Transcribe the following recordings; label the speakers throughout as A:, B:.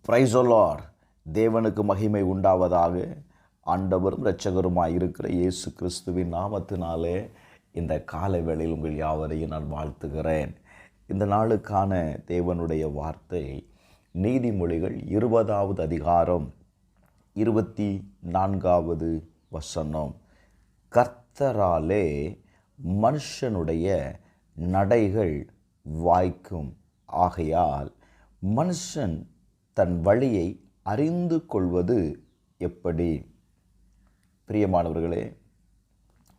A: Praise the Lord. தேவனுக்கு மகிமை உண்டாவதாக. ஆண்டவரும் இரட்சகருமாய் இருக்கிற இயேசு கிறிஸ்துவின் நாமத்தினாலே இந்த காலை வேளையில் உங்கள் யாவரையும் நான் வாழ்த்துகிறேன். இந்த நாளுக்கான தேவனுடைய வார்த்தை நீதிமொழிகள் 20வது அதிகாரம் 24வது வசனம். கர்த்தராலே மனுஷனுடைய நடைகள் வாய்க்கும், ஆகையால் மனுஷன் தன் வழியை அறிந்து கொள்வது எப்படி? பிரியமானவர்களே,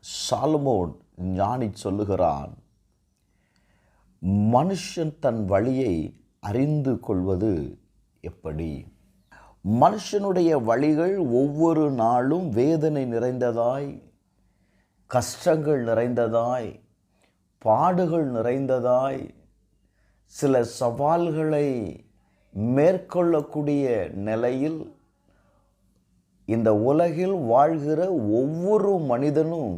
A: சாலமோன் ஞானி சொல்லுகிறான், மனுஷன் தன் வழியை அறிந்து கொள்வது எப்படி? மனுஷனுடைய வழிகள் ஒவ்வொரு நாளும் வேதனை நிறைந்ததாய், கஷ்டங்கள் நிறைந்ததாய், பாடுகள் நிறைந்ததாய், சில சவால்களை மேற்கொள்ளக்கூடிய நிலையில் இந்த உலகில் வாழ்கிற ஒவ்வொரு மனிதனும்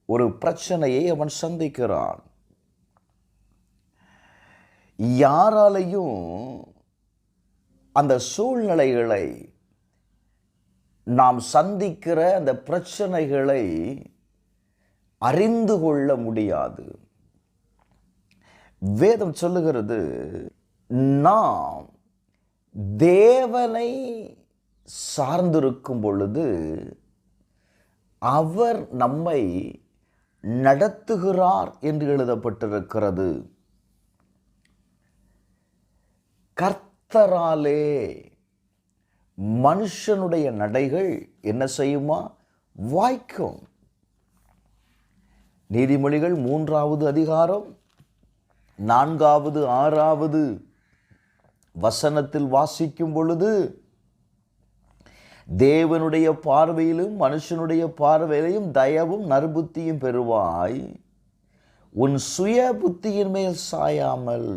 A: ஒரு பிரச்சனையை அவன் சந்திக்கிறான். யாராலையும் அந்த சூழ்நிலைகளை, நாம் சந்திக்கிற அந்த பிரச்சனைகளை அறிந்து கொள்ள முடியாது. வேதம் சொல்லுகிறது, நாம் தேவனை சார்ந்திருக்கும் பொழுது அவர் நம்மை நடத்துகிறார் என்று எழுதப்பட்டிருக்கிறது. கர்த்தராலே மனுஷனுடைய நடைகள் என்ன செய்யுமா? வாய்க்கும். நீதிமொழிகள் 3வது அதிகாரம் 4வது 6வது வசனத்தில் வாசிக்கும் பொழுது, தேவனுடைய பார்வையிலும் மனுஷனுடைய பார்வையிலும் தயவும் நற்புத்தியும் பெறுவாய். உன் சுய புத்தியின் மேல் சாயாமல்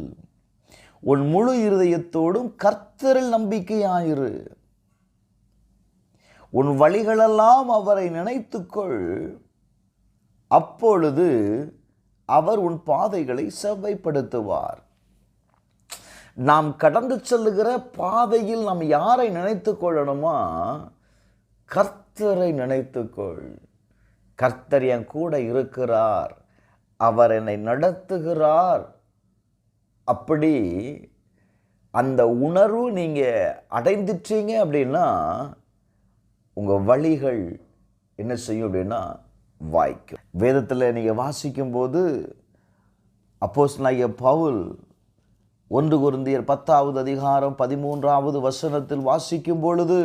A: உன் முழு இருதயத்தோடும் கர்த்தரில் நம்பிக்கையாயிரு. உன் வழிகளெல்லாம் அவரை நினைத்துக்கொள், அப்பொழுது அவர் உன் பாதைகளை செவ்வைப்படுத்துவார். நாம் கடந்து செல்லுகிற பாதையில் நாம் யாரை நினைத்து கொள்ளணுமா? கர்த்தரை நினைத்துக்கொள். கர்த்தர் என் கூட இருக்கிறார், அவர் என்னை நடத்துகிறார். அப்படி அந்த உணர்வு நீங்கள் அடைந்துட்டீங்க அப்படின்னா உங்கள் வழிகள் என்ன செய்யும் அப்படின்னா வாய்க்கும். வேதத்தில் நீங்கள் வாசிக்கும்போது அப்போஸ்தலனாகிய பவுல் 1 கொரிந்தியர் 10வது அதிகாரம் 13வது வசனத்தில் வாசிக்கும் பொழுது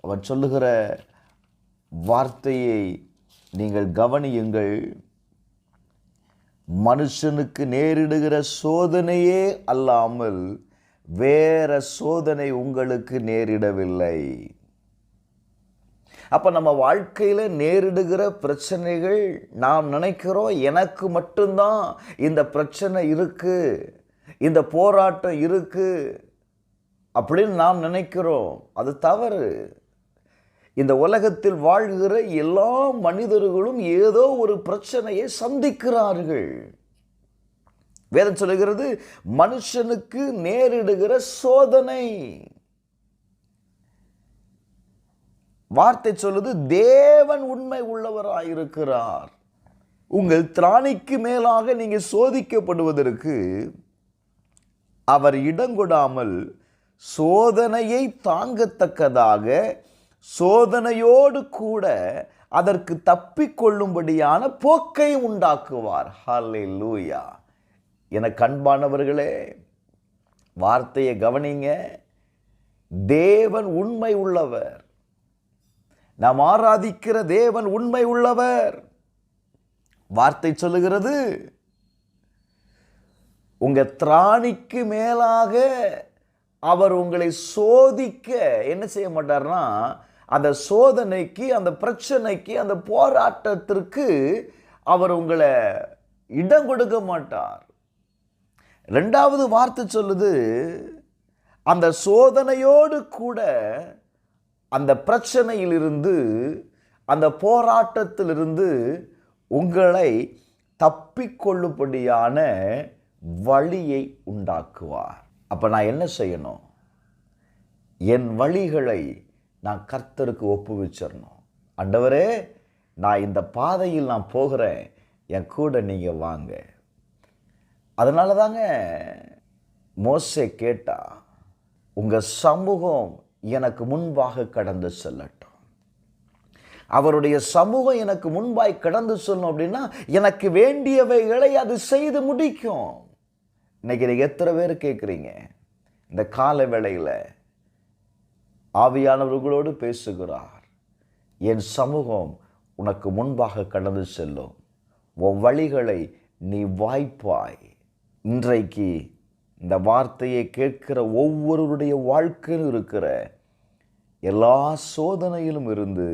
A: அவன் சொல்லுகிற வார்த்தையை நீங்கள் கவனியுங்கள். மனுஷனுக்கு நேரிடுகிற சோதனையே அல்லாமல் வேற சோதனை உங்களுக்கு நேரிடவில்லை. அப்போ நம்ம வாழ்க்கையில் நேரிடுகிற பிரச்சனைகள், நாம் நினைக்கிறோம் எனக்கு மட்டும்தான் இந்த பிரச்சனை இருக்கு, இந்த போராட்டம் இருக்கு அப்படின்னு நாம் நினைக்கிறோம். அது தவறு. இந்த உலகத்தில் வாழ்கிற எல்லா மனிதர்களும் ஏதோ ஒரு பிரச்சனையை சந்திக்கிறார்கள். வேதம் சொல்லுகிறது, மனுஷனுக்கு நேரிடுகிற சோதனை. வார்த்தை சொல்லுது, தேவன் உண்மை உள்ளவராயிருக்கிறார். உங்கள் திராணிக்கு மேலாக நீங்கள் சோதிக்கப்படுவதற்கு அவர் இடங்கொடாமல் சோதனையை தாங்கத்தக்கதாக சோதனையோடு கூட அதற்கு தப்பிக்கொள்ளும்படியான போக்கை உண்டாக்குவார். ஹல்லேலூயா. எனக்கு அன்பானவர்களே, வார்த்தையை கவனிங்க. தேவன் உண்மை உள்ளவர். நாம் ஆராதிக்கிற தேவன் உண்மை உள்ளவர். வார்த்தை சொல்லுகிறது, உங்க திராணிக்கு மேலாக அவர் உங்களை சோதிக்க என்ன செய்ய மாட்டார்னா, அந்த சோதனைக்கு, அந்த பிரச்சனைக்கு, அந்த போராட்டத்திற்கு அவர் உங்களை இடம் கொடுக்க மாட்டார். 2வது வார்த்தை சொல்லுது, அந்த சோதனையோடு கூட அந்த பிரச்சனையிலிருந்து, அந்த போராட்டத்திலிருந்து உங்களை தப்பிக்கொள்ளும்படியான வழியை உண்டாக்குவார். அப்போ நான் என்ன செய்யணும்? என் வழிகளை நான் கர்த்தருக்கு ஒப்புவிச்சிடணும். ஆண்டவரே, நான் இந்த பாதையில் நான் போகிறேன், என் கூட நீங்கள் வாங்க. அதனால தாங்க மோசே கேட்டா, உங்கள் சமூகம் எனக்கு முன்பாக கடந்து செல்லட்டும். அவருடைய சமூகம் எனக்கு முன்பாய் கடந்து சொல்லணும் அப்படின்னா எனக்கு வேண்டியவைகளை அது செய்து முடிக்கும். இன்னைக்கு நீங்கள் எத்தனை பேர் கேட்குறீங்க? இந்த கால வேளையில் ஆவியானவர்களோடு பேசுகிறார். என் சமூகம் உனக்கு முன்பாக கடந்து செல்லும், உன் வழிகளை நீ வாய்ப்பாய். இன்றைக்கு இந்த வார்த்தையை கேட்கிற ஒவ்வொருவருடைய வாழ்க்கையிலும் இருக்கிற எல்லா சோதனையிலும் இருந்து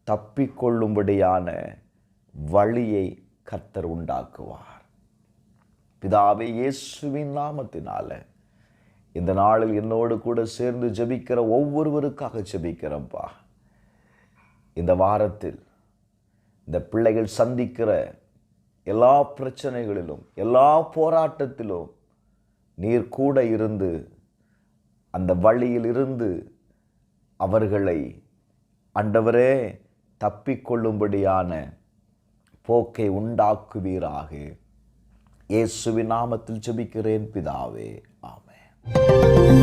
A: தப்பிக்கொள்ளும்படியான வழியை கர்த்தர் உண்டாக்குவார். பிதாவே, இயேசுவின் நாமத்தினால இந்த நாளில் என்னோடு கூட சேர்ந்து ஜெபிக்கிற ஒவ்வொருவருக்காக ஜெபிக்கிறப்பா. இந்த வாரத்தில் இந்த பிள்ளைகள் சந்திக்கிற எல்லா பிரச்சனைகளிலும் எல்லா போராட்டத்திலும் நீர் கூட இருந்து அந்த வழியில் இருந்து அவர்களை ஆண்டவரே தப்பிக்கொள்ளும்படியான போக்கை உண்டாக்குவீராக. இயேசுவின் நாமத்தில் ஜெபிக்கிறேன் பிதாவே, ஆமென்.